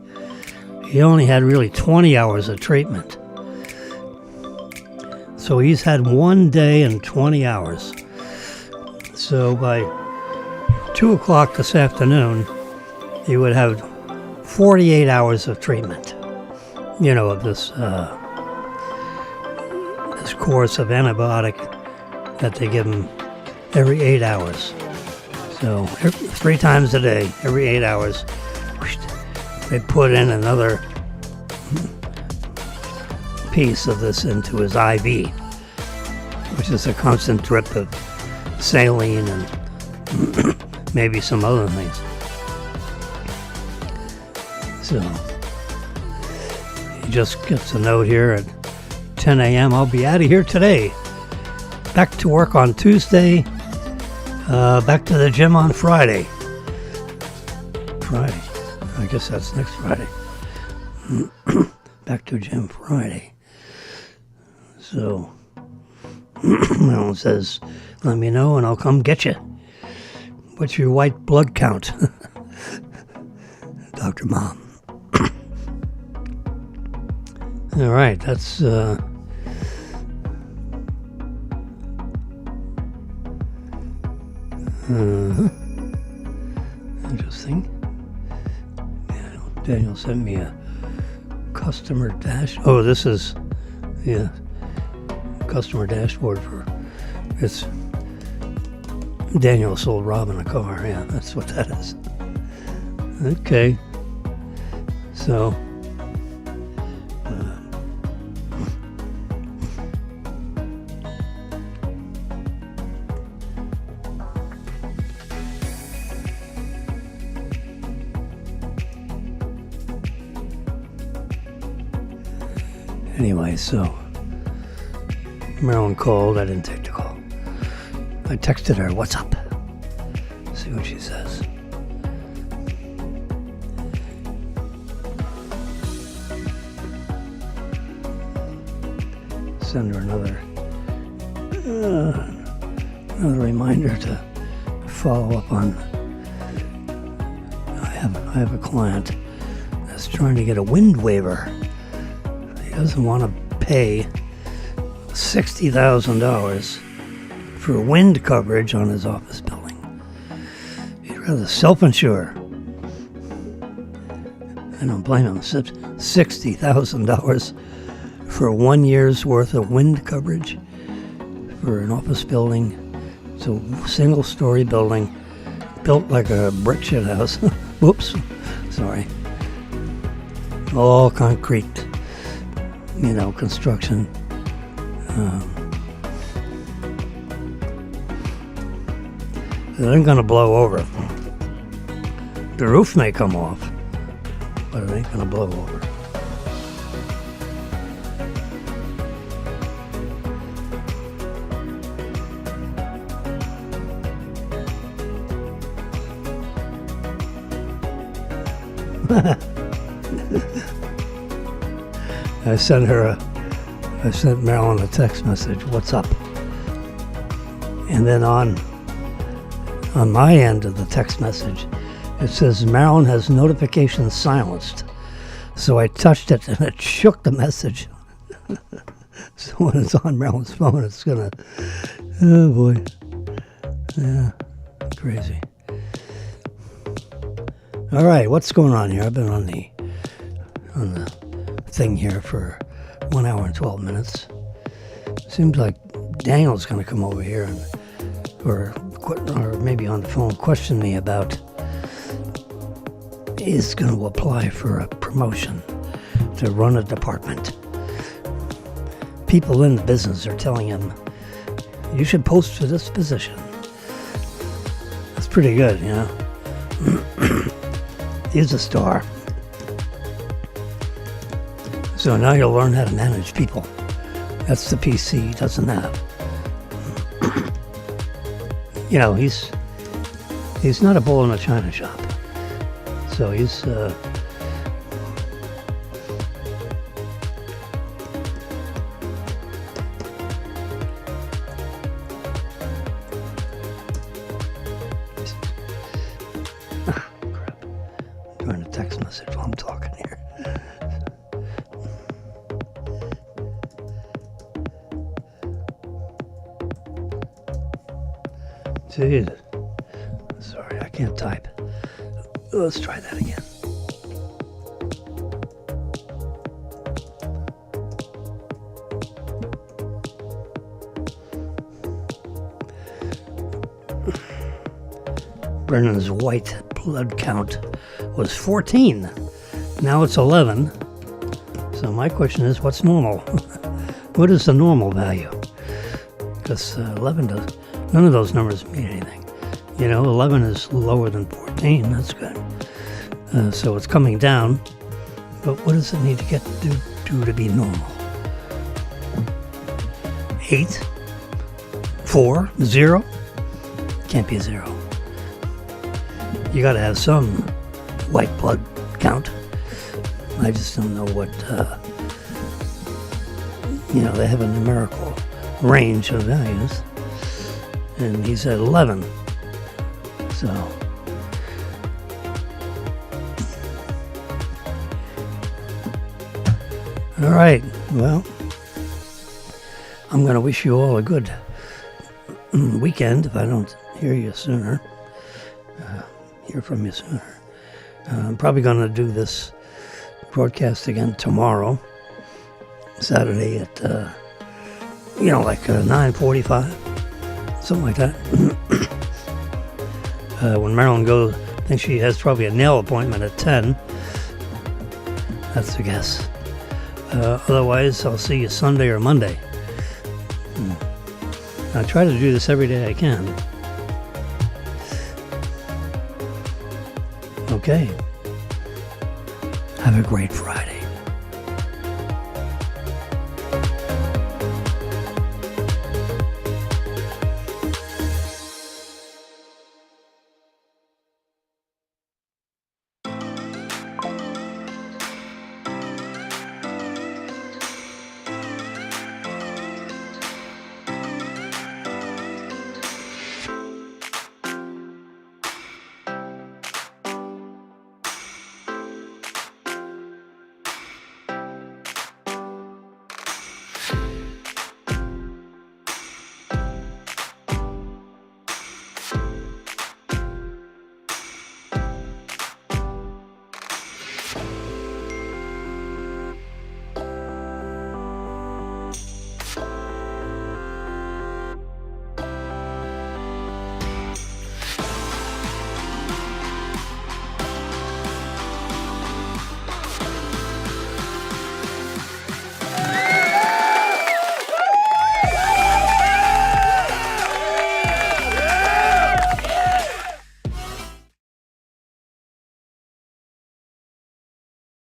he only had really 20 hours of treatment. So he's had 1 day and 20 hours. So by 2 o'clock this afternoon, he would have 48 hours of treatment, of this course of antibiotic that they give him every 8 hours. So 3 times a day, every 8 hours, they put in another piece of this into his IV, which is a constant drip of saline and maybe some other things. So he just gets a note here at 10 a.m. I'll be out of here today. Back to work on Tuesday. Back to the gym on Friday. I guess that's next Friday. Back to gym Friday. So, Marilyn says, let me know and I'll come get you. What's your white blood count? Dr. Mom. All right, that's... interesting. Daniel sent me a customer dash. Oh, this is customer dashboard for it's. Daniel sold Robin a car. Yeah, that's what that is. Okay. So. Anyway, so Marilyn called. I didn't take the call. I texted her, what's up? See what she says. Send her another reminder to follow up on. I have a client that's trying to get a wind waiver. He doesn't want to pay $60,000 for wind coverage on his office building. He'd rather self-insure. I don't blame him. $60,000 for 1 year's worth of wind coverage for an office building. It's a single-story building built like a brick shit house. Whoops. Sorry. All concrete, construction. It ain't gonna blow over. The roof may come off, but it ain't gonna blow over. I sent Marilyn a text message, "What's up?" And then on my end of the text message, it says Marilyn has notifications silenced. So I touched it and it shook the message. So when it's on Marilyn's phone, it's gonna, oh boy. Yeah, crazy. All right, what's going on here? I've been on the thing here for 1 hour and 12 minutes. Seems like Daniel's going to come over here or maybe on the phone question me about he's going to apply for a promotion to run a department. People in the business are telling him, you should post for this position. That's pretty good, He's a star. So now you'll learn how to manage people. That's the PC he doesn't have. He's not a bull in a china shop. So he's trying to text message while I'm talking here. Jeez. Sorry, I can't type. Let's try that again. Brennan's white blood count was 14. Now it's 11. So my question is, what's normal? What is the normal value? Because 11 does... None of those numbers mean anything. 11 is lower than 14. That's good. So it's coming down. But what does it need to get to be normal? 8? 4? 0? Can't be 0. You got to have some white blood count. I just don't know what... they have a numerical range of values. And he's at 11. So, all right. Well, I'm going to wish you all a good weekend if I don't hear from you sooner. I'm probably going to do this broadcast again tomorrow, Saturday at, 9:45. Something like that. When Marilyn goes, I think she has probably a nail appointment at 10. That's a guess. Otherwise, I'll see you Sunday or Monday. I try to do this every day I can. Okay. Have a great Friday.